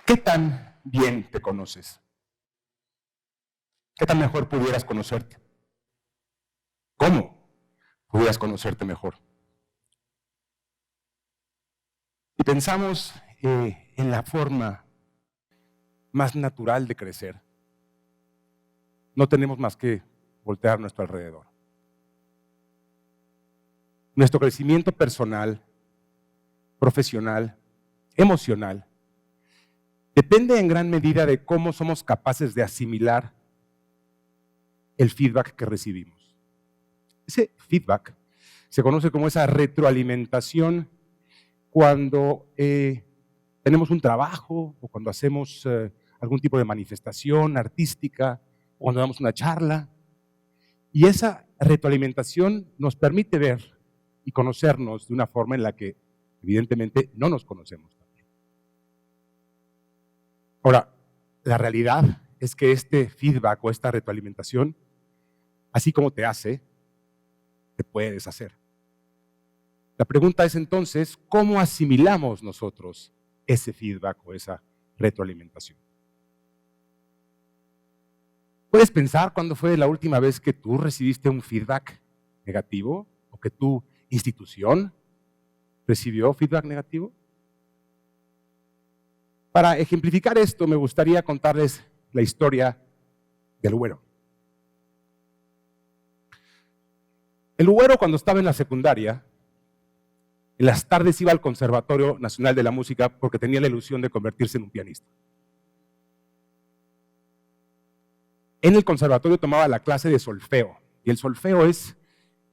¿Qué tan bien te conoces? ¿Qué tan mejor pudieras conocerte? ¿Cómo pudieras conocerte mejor? Si pensamos en la forma más natural de crecer, no tenemos más que voltear a nuestro alrededor. Nuestro crecimiento personal, profesional, emocional, depende en gran medida de cómo somos capaces de asimilar el feedback que recibimos. Ese feedback se conoce como esa retroalimentación cuando tenemos un trabajo o cuando hacemos algún tipo de manifestación artística o cuando damos una charla. Y esa retroalimentación nos permite ver y conocernos de una forma en la que evidentemente no nos conocemos también. Ahora, la realidad es que este feedback o esta retroalimentación, así como te hace, te puede deshacer. La pregunta es entonces, ¿cómo asimilamos nosotros ese feedback o esa retroalimentación? ¿Puedes pensar cuándo fue la última vez que tú recibiste un feedback negativo o que tu institución recibió feedback negativo? Para ejemplificar esto, me gustaría contarles la historia del güero. El güero, cuando estaba en la secundaria, en las tardes iba al Conservatorio Nacional de la Música porque tenía la ilusión de convertirse en un pianista. En el conservatorio tomaba la clase de solfeo, y el solfeo es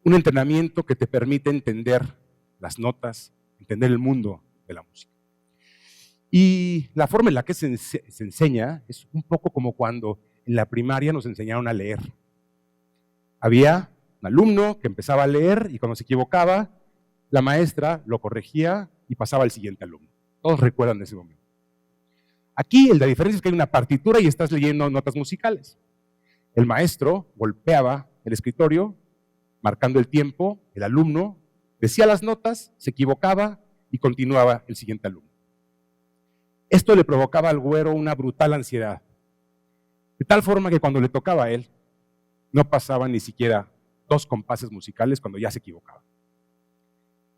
un entrenamiento que te permite entender las notas, entender el mundo de la música. Y la forma en la que se enseña es un poco como cuando en la primaria nos enseñaron a leer. Había un alumno que empezaba a leer y cuando se equivocaba, la maestra lo corregía y pasaba al siguiente alumno. Todos recuerdan ese momento. Aquí la diferencia es que hay una partitura y estás leyendo notas musicales. El maestro golpeaba el escritorio, marcando el tiempo, el alumno decía las notas, se equivocaba y continuaba el siguiente alumno. Esto le provocaba al güero una brutal ansiedad, de tal forma que cuando le tocaba a él, no pasaban ni siquiera 2 compases musicales cuando ya se equivocaba.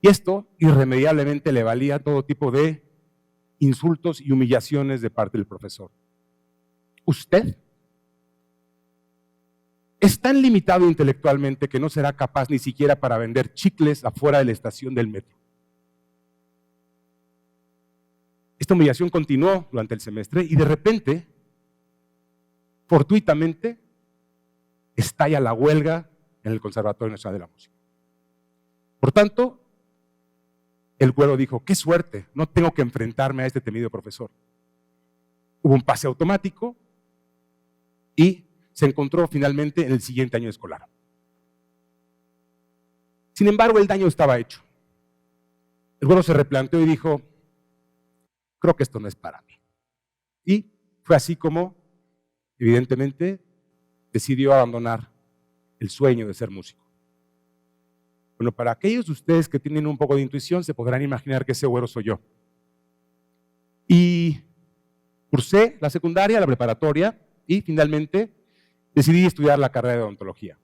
Y esto irremediablemente le valía todo tipo de insultos y humillaciones de parte del profesor. Usted es tan limitado intelectualmente que no será capaz ni siquiera para vender chicles afuera de la estación del metro. Esta humillación continuó durante el semestre y de repente, fortuitamente, estalla la huelga en el Conservatorio Nacional de la Música. Por tanto, el güero dijo, qué suerte, no tengo que enfrentarme a este temido profesor. Hubo un pase automático y se encontró finalmente en el siguiente año escolar. Sin embargo, el daño estaba hecho. El güero se replanteó y dijo, creo que esto no es para mí. Y fue así como, evidentemente, decidió abandonar el sueño de ser músico. Bueno, para aquellos de ustedes que tienen un poco de intuición, se podrán imaginar que ese güero soy yo. Y cursé la secundaria, la preparatoria, y finalmente decidí estudiar la carrera de odontología.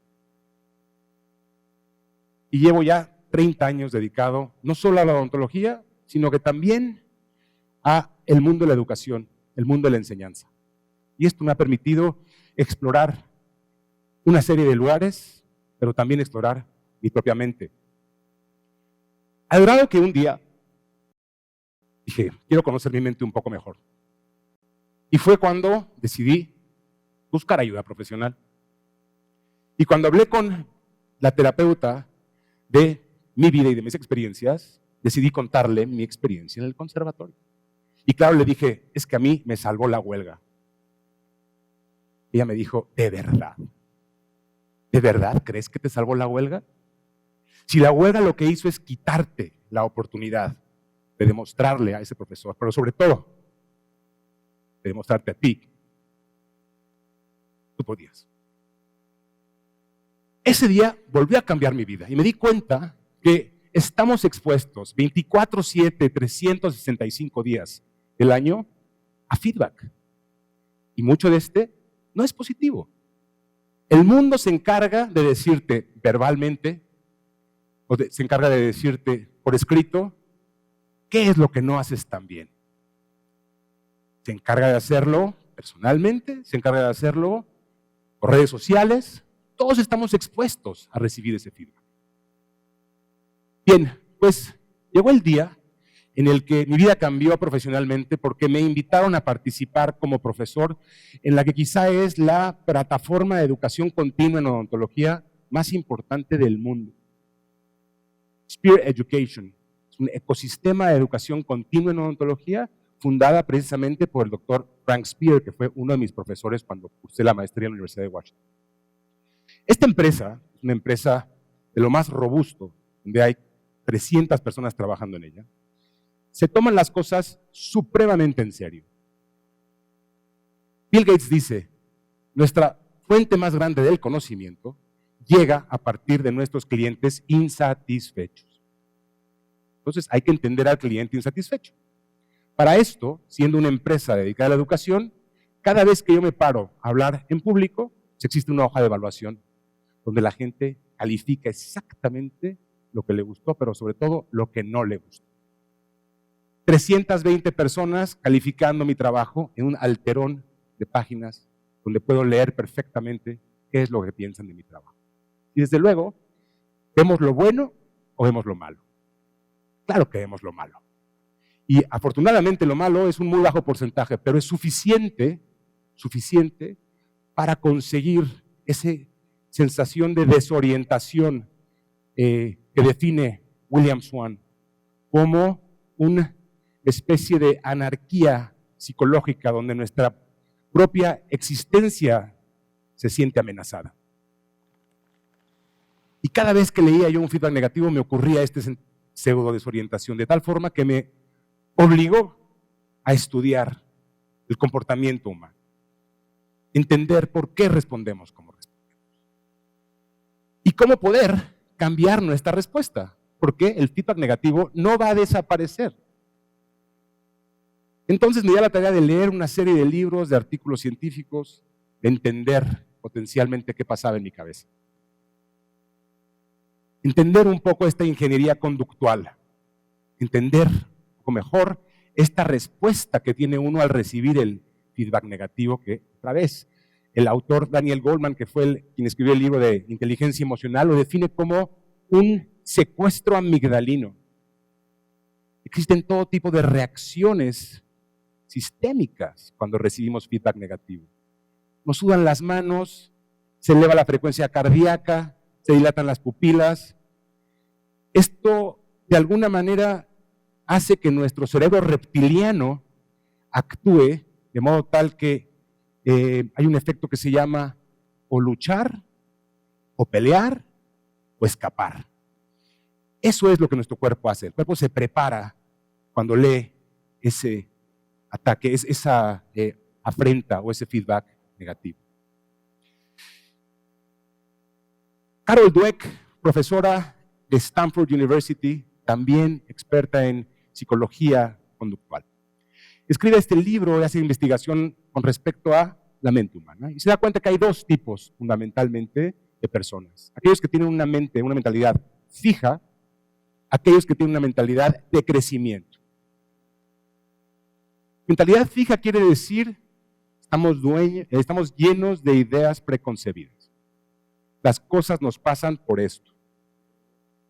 Y llevo ya 30 años dedicado no solo a la odontología, sino que también a el mundo de la educación, el mundo de la enseñanza. Y esto me ha permitido explorar una serie de lugares, pero también explorar mi propia mente. Al grado que un día dije, quiero conocer mi mente un poco mejor. Y fue cuando decidí buscar ayuda profesional. Y cuando hablé con la terapeuta de mi vida y de mis experiencias, decidí contarle mi experiencia en el conservatorio. Y claro, le dije, es que a mí me salvó la huelga. Ella me dijo, ¿de verdad? ¿De verdad crees que te salvó la huelga? Si la huelga lo que hizo es quitarte la oportunidad de demostrarle a ese profesor, pero sobre todo, de demostrarte a ti, tú podías. Ese día volvió a cambiar mi vida y me di cuenta que estamos expuestos 24/7, 365 días del año a feedback. Y mucho de este no es positivo. El mundo se encarga de decirte verbalmente, se encarga de decirte por escrito, qué es lo que no haces tan bien. Se encarga de hacerlo personalmente, se encarga de hacerlo por redes sociales. Todos estamos expuestos a recibir ese feedback. Bien, pues llegó el día en el que mi vida cambió profesionalmente porque me invitaron a participar como profesor en la que quizá es la plataforma de educación continua en odontología más importante del mundo. Spear Education es un ecosistema de educación continua en odontología fundada precisamente por el doctor Frank Spear, que fue uno de mis profesores cuando cursé la maestría en la Universidad de Washington. Esta empresa es una empresa de lo más robusto, donde hay 300 personas trabajando en ella. Se toman las cosas supremamente en serio. Bill Gates dice, nuestra fuente más grande del conocimiento llega a partir de nuestros clientes insatisfechos. Entonces hay que entender al cliente insatisfecho. Para esto, siendo una empresa dedicada a la educación, cada vez que yo me paro a hablar en público, existe una hoja de evaluación donde la gente califica exactamente lo que le gustó, pero sobre todo lo que no le gustó. 320 personas calificando mi trabajo en un alterón de páginas donde puedo leer perfectamente qué es lo que piensan de mi trabajo. Y desde luego, ¿vemos lo bueno o vemos lo malo? Claro que vemos lo malo. Y afortunadamente lo malo es un muy bajo porcentaje, pero es suficiente para conseguir esa sensación de desorientación que define William Swan como una especie de anarquía psicológica donde nuestra propia existencia se siente amenazada. Y cada vez que leía yo un feedback negativo me ocurría esta pseudo desorientación, de tal forma que me obligó a estudiar el comportamiento humano, entender por qué respondemos como respondemos y cómo poder cambiar nuestra respuesta, porque el feedback negativo no va a desaparecer. Entonces me di a la tarea de leer una serie de libros, de artículos científicos, de entender potencialmente qué pasaba en mi cabeza. Entender un poco esta ingeniería conductual, entender un poco mejor esta respuesta que tiene uno al recibir el feedback negativo, que otra vez el autor Daniel Goleman, que fue quien escribió el libro de Inteligencia Emocional, lo define como un secuestro amigdalino. Existen todo tipo de reacciones sistémicas cuando recibimos feedback negativo. Nos sudan las manos, se eleva la frecuencia cardíaca, se dilatan las pupilas. Esto, de alguna manera, hace que nuestro cerebro reptiliano actúe de modo tal que hay un efecto que se llama o luchar, o pelear, o escapar. Eso es lo que nuestro cuerpo hace. El cuerpo se prepara cuando lee ese ataque, esa afrenta o ese feedback negativo. Carol Dweck, profesora de Stanford University, también experta en psicología conductual, escribe este libro y hace investigación con respecto a la mente humana y se da cuenta que hay dos tipos fundamentalmente de personas: aquellos que tienen una mentalidad fija, aquellos que tienen una mentalidad de crecimiento. Mentalidad fija quiere decir estamos llenos de ideas preconcebidas. Las cosas nos pasan por esto.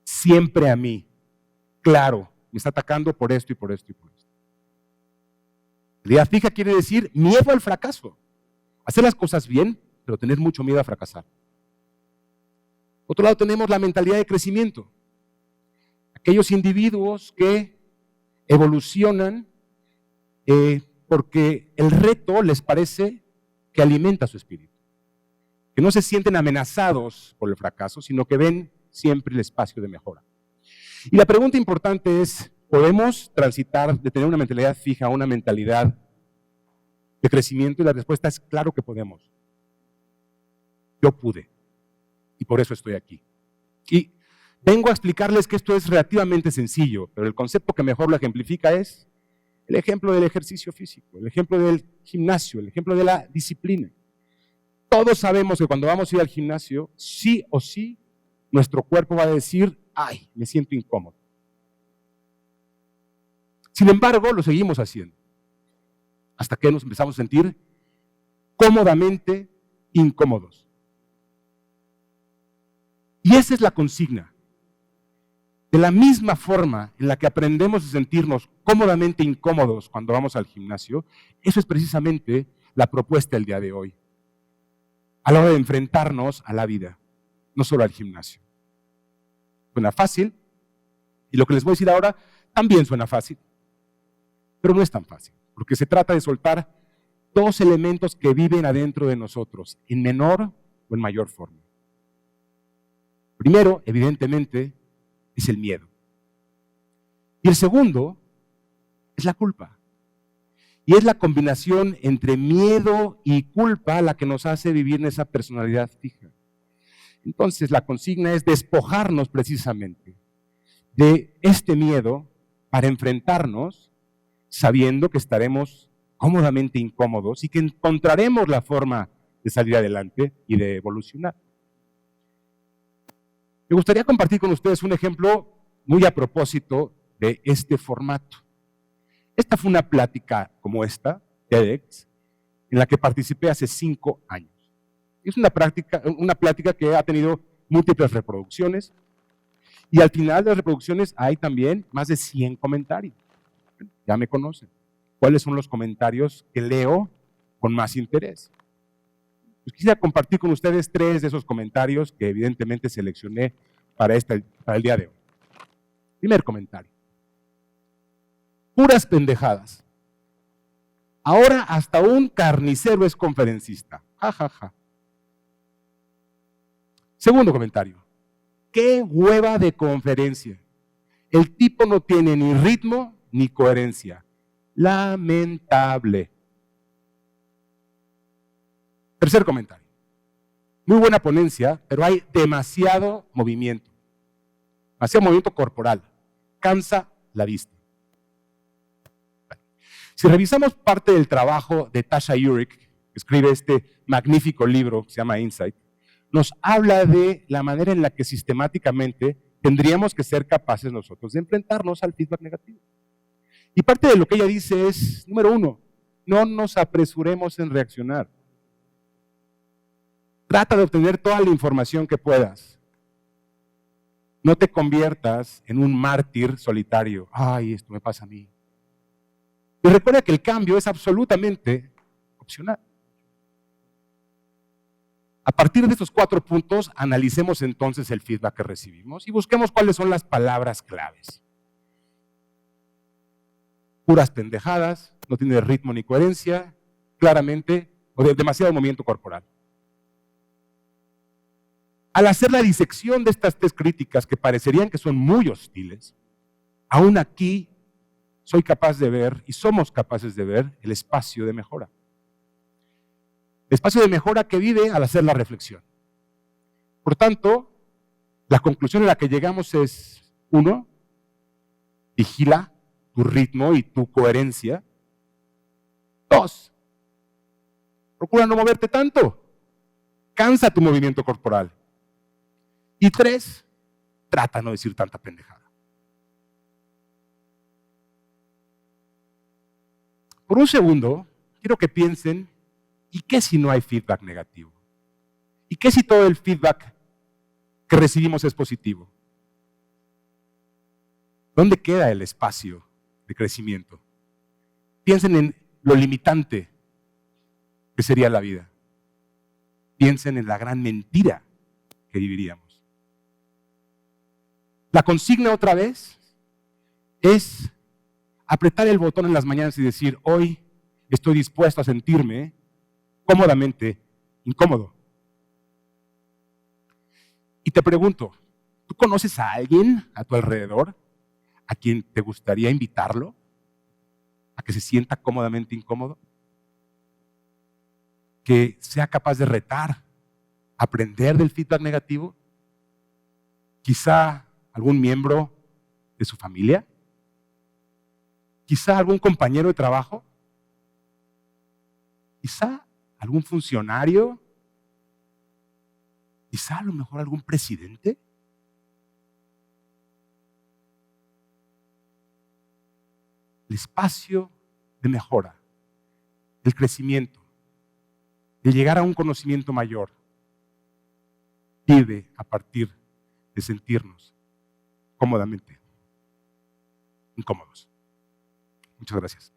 Siempre a mí. Claro, me está atacando por esto y por esto y por esto. Mentalidad fija quiere decir miedo al fracaso. Hacer las cosas bien, pero tener mucho miedo a fracasar. Por otro lado tenemos la mentalidad de crecimiento. Aquellos individuos que evolucionan porque el reto les parece que alimenta su espíritu, que no se sienten amenazados por el fracaso, sino que ven siempre el espacio de mejora. Y la pregunta importante es, ¿podemos transitar de tener una mentalidad fija a una mentalidad de crecimiento? Y la respuesta es claro que podemos. Yo pude, y por eso estoy aquí. Y vengo a explicarles que esto es relativamente sencillo, pero el concepto que mejor lo ejemplifica es: El ejemplo del ejercicio físico, el ejemplo del gimnasio, el ejemplo de la disciplina. Todos sabemos que cuando vamos a ir al gimnasio, sí o sí, nuestro cuerpo va a decir, ay, me siento incómodo. Sin embargo, lo seguimos haciendo, hasta que nos empezamos a sentir cómodamente incómodos. Y esa es la consigna. De la misma forma en la que aprendemos a sentirnos cómodamente incómodos cuando vamos al gimnasio, eso es precisamente la propuesta del día de hoy, a la hora de enfrentarnos a la vida, no solo al gimnasio. Suena fácil, y lo que les voy a decir ahora también suena fácil, pero no es tan fácil, porque se trata de soltar dos elementos que viven adentro de nosotros, en menor o en mayor forma. Primero, evidentemente, es el miedo. Y el segundo es la culpa. Y es la combinación entre miedo y culpa la que nos hace vivir en esa personalidad fija. Entonces, la consigna es despojarnos precisamente de este miedo para enfrentarnos sabiendo que estaremos cómodamente incómodos y que encontraremos la forma de salir adelante y de evolucionar. Me gustaría compartir con ustedes un ejemplo muy a propósito de este formato. Esta fue una plática como esta, TEDx, en la que participé hace 5 años. Es una plática que ha tenido múltiples reproducciones y al final de las reproducciones hay también más de 100 comentarios. Ya me conocen. ¿Cuáles son los comentarios que leo con más interés? Pues quisiera compartir con ustedes 3 de esos comentarios que evidentemente seleccioné para el día de hoy. Primer comentario. Puras pendejadas. Ahora hasta un carnicero es conferencista. Ja, ja, ja. Segundo comentario. ¡Qué hueva de conferencia! El tipo no tiene ni ritmo ni coherencia. Lamentable. Tercer comentario. Muy buena ponencia, pero hay demasiado movimiento. Demasiado movimiento corporal. Cansa la vista. Si revisamos parte del trabajo de Tasha Eurich, que escribe este magnífico libro que se llama Insight, nos habla de la manera en la que sistemáticamente tendríamos que ser capaces nosotros de enfrentarnos al feedback negativo. Y parte de lo que ella dice es, número 1, no nos apresuremos en reaccionar. Trata de obtener toda la información que puedas. No te conviertas en un mártir solitario. Ay, esto me pasa a mí. Y recuerda que el cambio es absolutamente opcional. A partir de estos 4 puntos, analicemos entonces el feedback que recibimos y busquemos cuáles son las palabras claves. Puras pendejadas, no tiene ritmo ni coherencia, claramente, o demasiado movimiento corporal. Al hacer la disección de estas 3 críticas que parecerían que son muy hostiles, aún aquí soy capaz de ver y somos capaces de ver el espacio de mejora. El espacio de mejora que vive al hacer la reflexión. Por tanto, la conclusión a la que llegamos es, 1, vigila tu ritmo y tu coherencia. 2, procura no moverte tanto. Cansa tu movimiento corporal. Y 3, trata de no decir tanta pendejada. Por un segundo, quiero que piensen, ¿y qué si no hay feedback negativo? ¿Y qué si todo el feedback que recibimos es positivo? ¿Dónde queda el espacio de crecimiento? Piensen en lo limitante que sería la vida. Piensen en la gran mentira que viviríamos. La consigna otra vez es apretar el botón en las mañanas y decir, hoy estoy dispuesto a sentirme cómodamente incómodo. Y te pregunto, ¿tú conoces a alguien a tu alrededor a quien te gustaría invitarlo a que se sienta cómodamente incómodo? Que sea capaz de retar, aprender del feedback negativo. Quizá algún miembro de su familia. quizá algún compañero de trabajo, quizá algún funcionario, quizá a lo mejor algún presidente. El espacio de mejora, el crecimiento, el llegar a un conocimiento mayor, vive a partir de sentirnos cómodamente incómodos. Muchas gracias.